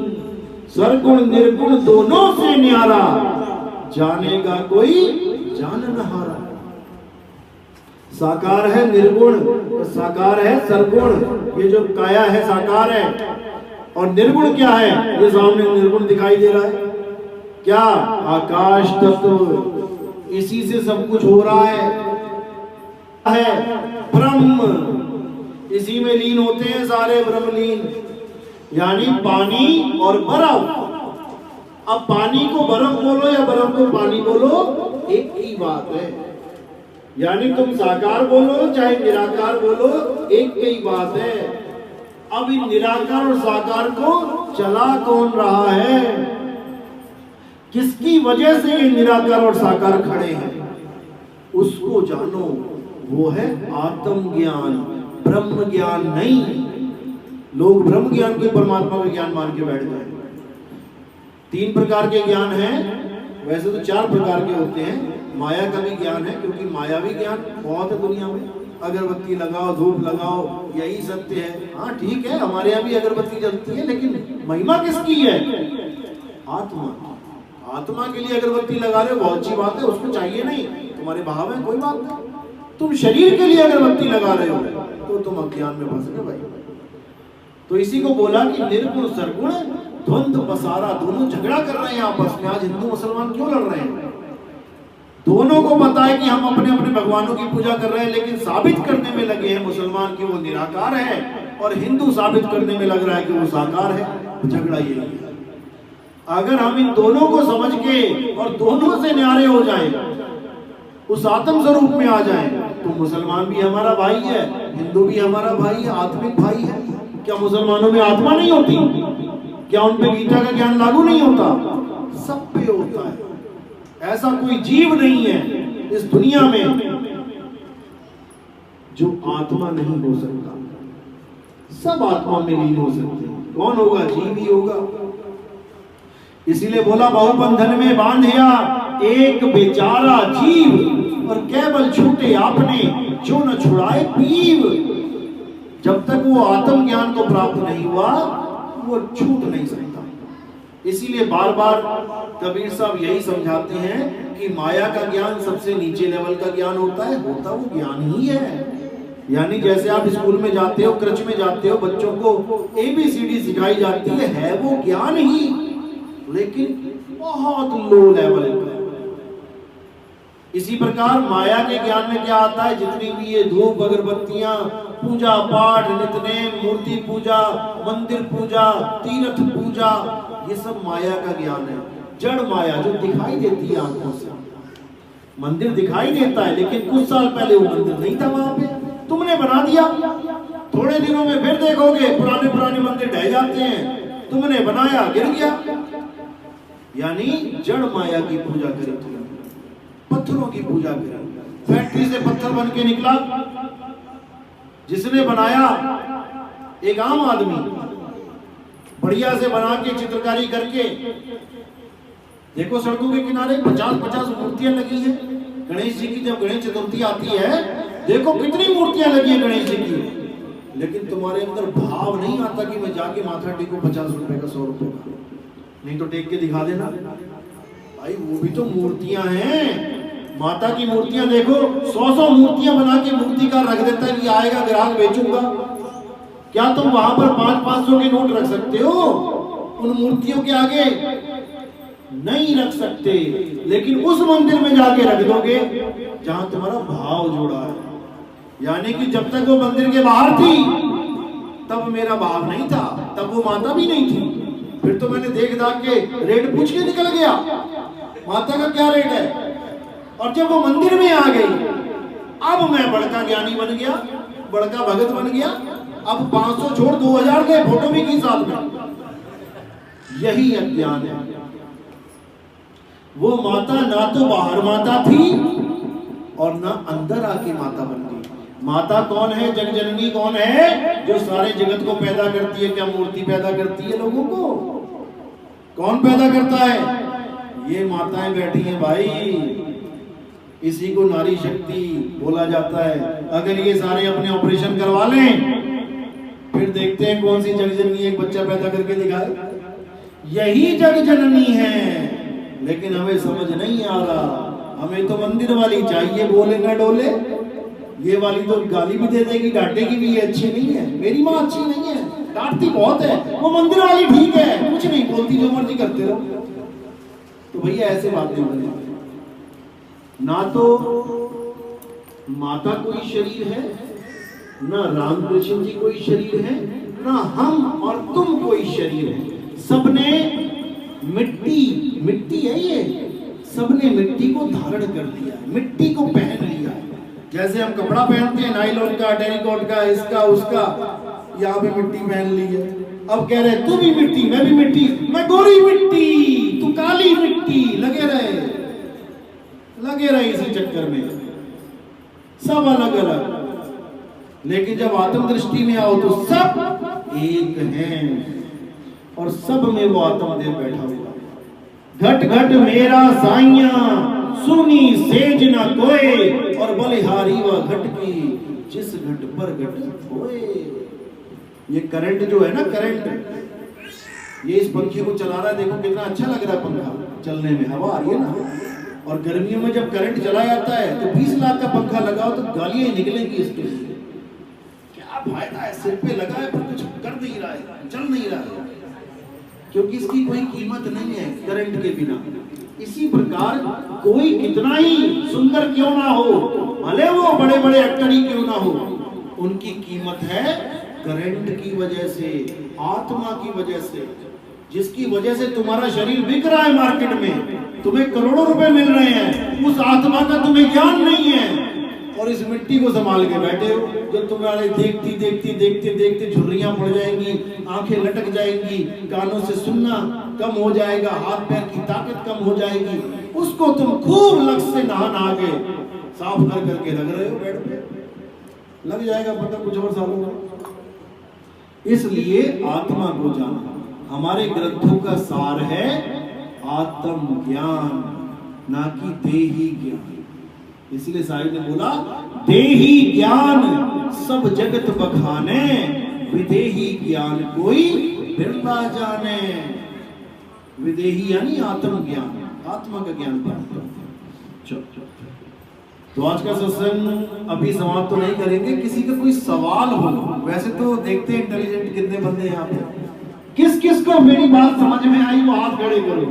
सरगुण निर्गुण दोनों से न्यारा, जानेगा कोई जान न हारा। साकार है निर्गुण, साकार है सरगुण। ये जो काया है साकार है, और निर्गुण क्या है? ये सामने निर्गुण दिखाई दे रहा है, क्या? आकाश तत्व, इसी से सब कुछ हो रहा है ब्रह्म, इसी में लीन होते हैं सारे ब्रह्मलीन, यानी पानी और बर्फ। अब पानी को बर्फ बोलो या बर्फ को पानी बोलो, एक ही बात है। यानी तुम साकार बोलो चाहे निराकार बोलो, एक ही बात है। अब इन निराकार और साकार को चला कौन रहा है? किसकी वजह से ये निराकार और साकार खड़े हैं? उसको जानो, वो है आत्म ज्ञान, ब्रह्म ज्ञान नहीं। लोग ब्रह्म ज्ञान के परमात्मा का ज्ञान मान के बैठ गए। 3 प्रकार के ज्ञान हैं, वैसे तो 4 प्रकार के होते हैं। माया का भी ज्ञान है, क्योंकि मायावी ज्ञान बहुत है दुनिया में। अगरबत्ती लगाओ, धूप लगाओ, यही सत्य है। हाँ ठीक है, हमारे यहाँ भी अगरबत्ती जलती है, लेकिन महिमा किसकी है? आत्मा। आत्मा के लिए अगरबत्ती लगा रहे हो, बहुत अच्छी बात है, उसको चाहिए नहीं, तुम्हारे भाव है, कोई बात नहीं। तुम शरीर के लिए अगरबत्ती लगा रहे हो तो तुम अज्ञान में फंस गए भाई। तो इसी को बोला कि निर्गुण सरगुण द्वंद्व पसारा, दोनों झगड़ा कर रहे हैं आपस में। आज हिंदू मुसलमान क्यों लड़ रहे हैं? दोनों को पता है कि हम अपने अपने भगवानों की पूजा कर रहे हैं, लेकिन साबित करने में लगे हैं मुसलमान कि वो निराकार है, और हिंदू साबित करने में लग रहा है कि वो साकार है। झगड़ा यही है। अगर हम इन दोनों को समझ के और दोनों से न्यारे हो जाएं, उस आत्म स्वरूप में आ जाएं, तो मुसलमान भी हमारा भाई है, हिंदू भी हमारा भाई है, आत्मिक भाई है। क्या मुसलमानों में आत्मा नहीं होती? क्या उन पे गीता का ज्ञान लागू नहीं होता? सब पे होता है। ऐसा कोई जीव नहीं है इस दुनिया में जो आत्मा नहीं हो सकता। सब आत्मा में लीन हो सकते हैं। कौन होगा? जीव ही होगा। इसीलिए बोला बहुबंधन में बांधिया एक बेचारा जीव, और केवल छूटे आपने जो न छुड़ाए पीव। जब तक वो आत्म ज्ञान को प्राप्त नहीं हुआ, वो छूट नहीं सकता। इसीलिए बार बार कबीर साहब यही समझाते हैं कि माया का ज्ञान सबसे नीचे लेवल का ज्ञान होता है, होता वो ज्ञान ही है। यानी जैसे आप स्कूल में जाते हो, क्रच में जाते हो, बच्चों को ABCD सिखाई जाती है वो ज्ञान ही, लेकिन बहुत लो लेवल का। इसी प्रकार माया के ज्ञान में क्या आता है? जितनी भी ये धूप अगरबत्तियां, पूजा पाठ, नित्यनेम, मूर्ति पूजा, मंदिर पूजा, तीर्थ पूजा, ये सब माया का ज्ञान है। जड़ माया जो दिखाई देती है आंखों से। मंदिर दिखाई देता है, लेकिन कुछ साल पहले वो मंदिर नहीं था वहां पे, तुमने बना दिया। थोड़े दिनों में फिर देखोगे पुराने पुराने मंदिर ढह जाते हैं, तुमने बनाया, गिर गया। यानी जड़ माया की पूजा करी तुमने, पत्थरों की पूजा करी। फैक्ट्री से पत्थर बन के निकला, जिसने बनाया एक आम आदमी, बढ़िया से बना के चित्रकारी करके। देखो सड़कों के किनारे 50-50 मूर्तियां लगी हैं गणेश जी की। जब गणेश चतुर्थी आती है, देखो कितनी मूर्तियां लगी हैं गणेश जी की, लेकिन तुम्हारे अंदर भाव नहीं आता कि मैं जाके माथा टेकूं 50 रुपए का, 100 रुपए का। नहीं तो टेक के दिखा देना भाई, वो भी तो मूर्तियां हैं। माता की मूर्तियां देखो, 100-100 मूर्तियां बना के मूर्तिकार रख देता है कि आएगा ग्राहक बेचूंगा। क्या तुम वहां पर 500-500 के नोट रख सकते हो? उन मूर्तियों के आगे नहीं रख सकते। लेकिन उस मंदिर में जाके रख दोगे जहां तुम्हारा भाव जुड़ा है। यानी कि जब तक वो मंदिर के बाहर थी तब मेरा भाव नहीं था, तब वो माता भी नहीं थी। फिर तो मैंने देख दाख के रेट पूछ के निकल गया, माता का क्या रेट है। और जब वो मंदिर में आ गई, अब मैं बड़का ज्ञानी बन गया, बड़का भगत बन गया। अब 500 छोड़ 2000 के फोटो भी की साथ में। यही अज्ञान है। वो माता ना तो बाहर माता थी और ना अंदर आके माता बन गई। माता कौन है? जग जननी कौन है? जो सारे जगत को पैदा करती है। क्या मूर्ति पैदा करती है लोगों को? कौन पैदा करता है? ये माताएं बैठी हैं भाई। इसी को नारी शक्ति बोला जाता है। अगर ये सारे अपने ऑपरेशन करवा लें, फिर देखते हैं कौन सी जग जननी एक बच्चा पैदा करके दिखाए। यही जग जननी है, लेकिन हमें समझ नहीं आ रहा। हमें तो मंदिर वाली चाहिए, बोले ना डोले। ये वाली तो गाली भी दे देगी, डांटेगी भी, ये अच्छी नहीं है, मेरी माँ अच्छी नहीं है। डांटती बहुत है, वो मंदिर वाली ठीक है, कुछ नहीं बोलती, जो मर्जी करते रहो। तो भैया ऐसे बातें बोले, ना तो माता कोई शरीर है, ना रामकृष्ण जी कोई शरीर है, ना हम और तुम कोई शरीर है। सबने मिट्टी है ये, सबने मिट्टी को धारण कर लिया, मिट्टी को पहन लिया। जैसे हम कपड़ा पहनते हैं नायलॉन का, टेरिकॉट का, इसका उसका, यहाँ पे मिट्टी पहन ली है। अब कह रहे तू भी मिट्टी, मैं भी मिट्टी, मैं गोरी मिट्टी, तू काली मिट्टी, लगे रहे इसी चक्कर में, सब अलग अलग। लेकिन जब आत्म दृष्टि में आओ तो सब एक हैं, और सब में वो आत्मदेव बैठा हुआ। घट घट मेरा साइया, सुनी सेज न कोई, और बलिहारी व घट की, जिस घट पर घट होए। ये करंट जो है ना, करंट, ये इस पंखे को चला रहा है, देखो कितना अच्छा लग रहा है पंखा चलने में, हवा आ रही है ना। और गर्मियों में जब करंट चला जाता है तो 20 लाख का पंखा लगाओ तो गालियां निकलेंगी इसके लिए, क्या फायदा है, सिर पे लगा है पर कुछ कर नहीं रहा है, चल नहीं रहा है, क्योंकि इसकी कोई कीमत नहीं है करंट के बिना। इसी प्रकार कोई कितना ही सुंदर क्यों ना हो, भले वो बड़े बड़े एक्टर ही क्यों ना हो, उनकी कीमत है करंट की वजह से, आत्मा की वजह से, जिसकी वजह से तुम्हारा शरीर बिक रहा है मार्केट में, तुम्हें करोड़ों रुपए मिल रहे हैं, उस आत्मा का तुम्हें ज्ञान नहीं है, और इस मिट्टी को संभाल के बैठे हो, जो तुम्हारे देखती देखती देखते देखते झुर्रियां पड़ जाएंगी, आंखें लटक जाएंगी, कानों से सुनना कम हो जाएगा, हाथ पैर की ताकत कम हो जाएगी, उसको तुम खूब लक्ष्य से नहा के साफ कर करके रख रहे हो बेड पे, लग जाएगा पता कुछ और सालों में। इसलिए आत्मा को जाना हमारे ग्रंथों का सार है, आत्म ज्ञान, ना कि देही ज्ञान। इसलिए साहिब ने बोला, देही ज्ञान सब जगत बखाने, विदेही ज्ञान कोई बिरला जाने। विदेही यानी आत्म ज्ञान, आत्मा का ज्ञान प्राप्त। तो आज का सत्संग अभी समाप्त तो नहीं करेंगे, किसी का कोई सवाल हो, वैसे तो देखते हैं इंटेलिजेंट कितने बंदे हैं यहाँ पे, किस किस को मेरी बात समझ में आई वो हाथ खड़े करो,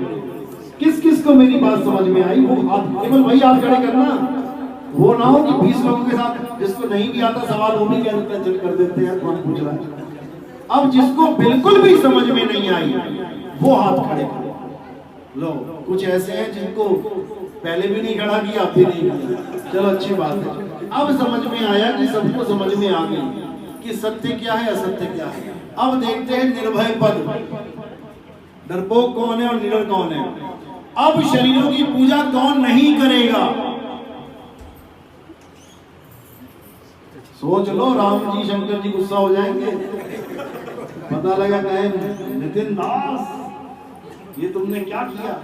किस किस को मेरी बात समझ में आई वो हाथ, केवल वही हाथ खड़े करना, वो ना हो कि 20 लोगों के साथ जिसको नहीं भी आता सवाल वो भी कह देता है, चल कर देते हैं, कौन पूछ रहा है। अब जिसको बिल्कुल भी समझ में नहीं आई वो हाथ खड़े करो। लो कुछ ऐसे हैं जिनको पहले भी नहीं खड़ा किया, अब भी नहीं किया, चलो अच्छी बात है। अब समझ में आया कि सबको समझ में आ गई कि सत्य क्या है असत्य क्या है। अब देखते हैं निर्भय पद, डरपोक कौन है और निडर कौन है। अब शरीरों की पूजा कौन नहीं करेगा, सोच लो, राम जी शंकर जी गुस्सा हो जाएंगे, पता लगा कहे नितिन दास ये तुमने क्या किया।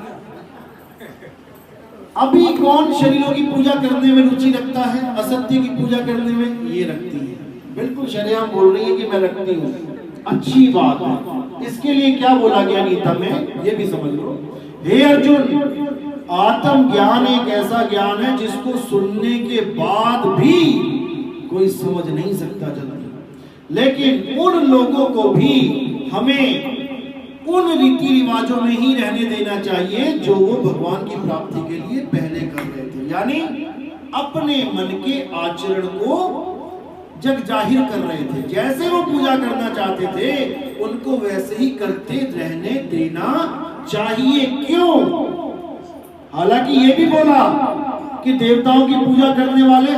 अभी कौन शरीरों की पूजा करने में रुचि रखता है, असत्य की पूजा करने में ये रखती है, बिल्कुल शरेआम बोल रही है कि मैं रखती हूँ, अच्छी बात है। इसके लिए क्या बोला गया गीता में ये भी समझ लो। हे अर्जुन, आत्म ज्ञान एक ऐसा ज्ञान है जिसको सुनने के बाद भी कोई समझ नहीं सकता जल्दी, लेकिन उन लोगों को भी हमें उन रीति रिवाजों में ही रहने देना चाहिए जो वो भगवान की प्राप्ति के लिए पहले कर रहे थे, यानी अपने मन के आचरण को जग जाहिर कर रहे थे। जैसे वो पूजा करना चाहते थे उनको वैसे ही करते रहने देना चाहिए। क्यों? हालांकि ये भी बोला कि देवताओं की पूजा करने वाले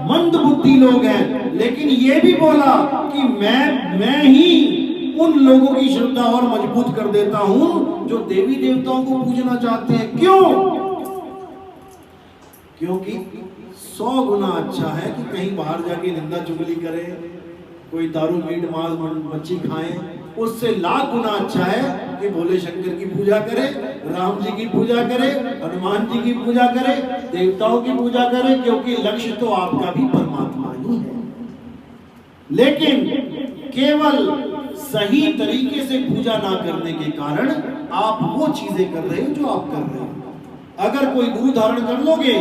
मंद बुद्धि लोग हैं, लेकिन ये भी बोला कि मैं ही उन लोगों की श्रद्धा और मजबूत कर देता हूं जो देवी देवताओं को पूजना चाहते हैं। क्यों? क्योंकि 100 गुना अच्छा है कि कहीं बाहर जाके निंदा चुगली करे, कोई दारू मीट मांस मच्छी खाए, उससे लाख गुना अच्छा है कि भोले शंकर की पूजा करे, राम जी की पूजा करे, हनुमान जी की पूजा करे, देवताओं की पूजा करे, क्योंकि लक्ष्य तो आपका भी परमात्मा ही है। लेकिन केवल सही तरीके से पूजा ना करने के कारण आप वो चीजें कर रहे हो जो आप कर रहे हो। अगर कोई गुरु धारण कर लोगे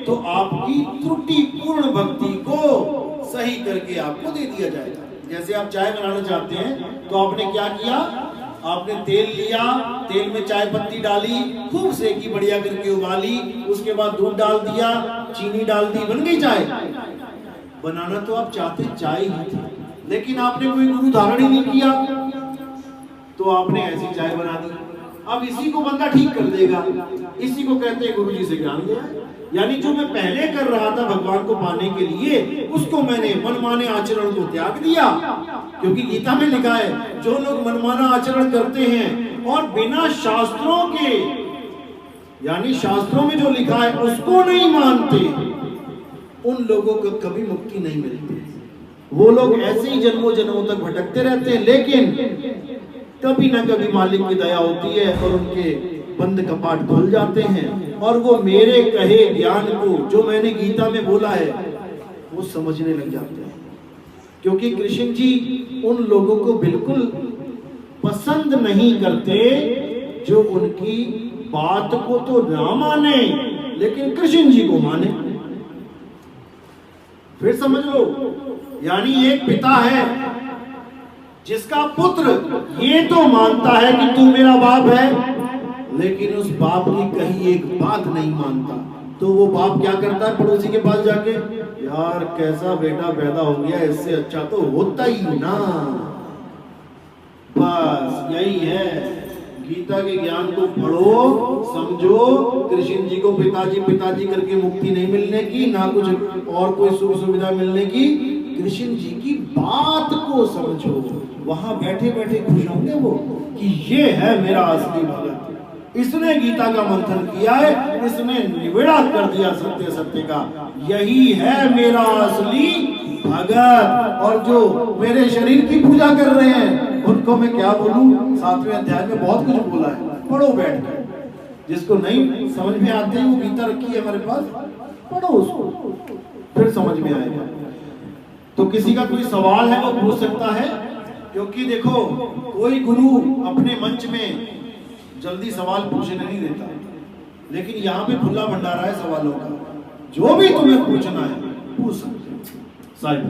तो आपकी त्रुटिपूर्ण भक्ति को सही करके आपको दे दिया जाएगा। जैसे आप चाय बनाना चाहते हैं तो आपने क्या किया, आपने तेल लिया, तेल में चाय पत्ती डाली, खूब सेकी, बढ़िया करके उबाली, उसके बाद दूध डाल दिया, चीनी डाल दी, बन गई चाय। बनाना तो आप चाहते चाय ही थी, लेकिन आपने कोई गुरु धारण ही नहीं किया, तो आपने ऐसी चाय बना दी। अब इसी को बंदा ठीक कर देगा, इसी को कहते हैं गुरु जी से ज्ञान लिया। यानी जो मैं पहले कर रहा था भगवान को पाने के लिए, उसको मैंने मनमाने आचरण को त्याग दिया। क्योंकि गीता में लिखा है, जो लोग मनमाना आचरण करते हैं और बिना शास्त्रों के, यानी शास्त्रों में जो लिखा है उसको नहीं मानते, उन लोगों को कभी मुक्ति नहीं मिलती। वो लोग ऐसे ही जन्मों जन्मों तक भटकते रहते हैं, लेकिन कभी ना कभी मालिक की दया होती है और उनके बंद कपाट खुल जाते हैं और वो मेरे कहे ज्ञान को, जो मैंने गीता में बोला है, वो समझने लग जाते हैं। क्योंकि कृष्ण जी उन लोगों को बिल्कुल पसंद नहीं करते जो उनकी बात को तो ना माने लेकिन कृष्ण जी को माने। फिर समझ लो, यानी एक पिता है जिसका पुत्र ये तो मानता है कि तू मेरा बाप है, लेकिन उस बाप की कही एक बात नहीं मानता, तो वो बाप क्या करता है, पड़ोसी के पास जाके, यार कैसा बेटा पैदा हो गया, इससे अच्छा तो होता ही ना। बस यही है, गीता के ज्ञान को पढ़ो, समझो। कृष्ण जी को पिताजी पिताजी करके मुक्ति नहीं मिलने की, ना कुछ और कोई सुख सुविधा मिलने की, कृष्ण जी की बात को समझो। वहां बैठे बैठे खुश होंगे वो कि ये है मेरा असली भगत, इसने गीता का मंथन किया है, इसने निबेड़ा कर दिया सत्य सत्य का, यही है मेरा असली भगत। और जो मेरे शरीर की पूजा कर रहे हैं उनको मैं क्या बोलूं, 7वें अध्याय में बहुत कुछ बोला है, पढ़ो बैठ कर। जिसको नहीं समझ में आते हैं, वो गीता रखी है हमारे पास, पढ़ो उसको, फिर समझ में आएगा। तो किसी का कोई सवाल है वो पूछ सकता है, क्योंकि देखो कोई गुरु अपने मंच में जल्दी सवाल पूछने नहीं देता, लेकिन यहाँ पे खुला भंडारा है सवालों का, जो भी तुम्हें पूछना है पूछ सकते हो। साहिब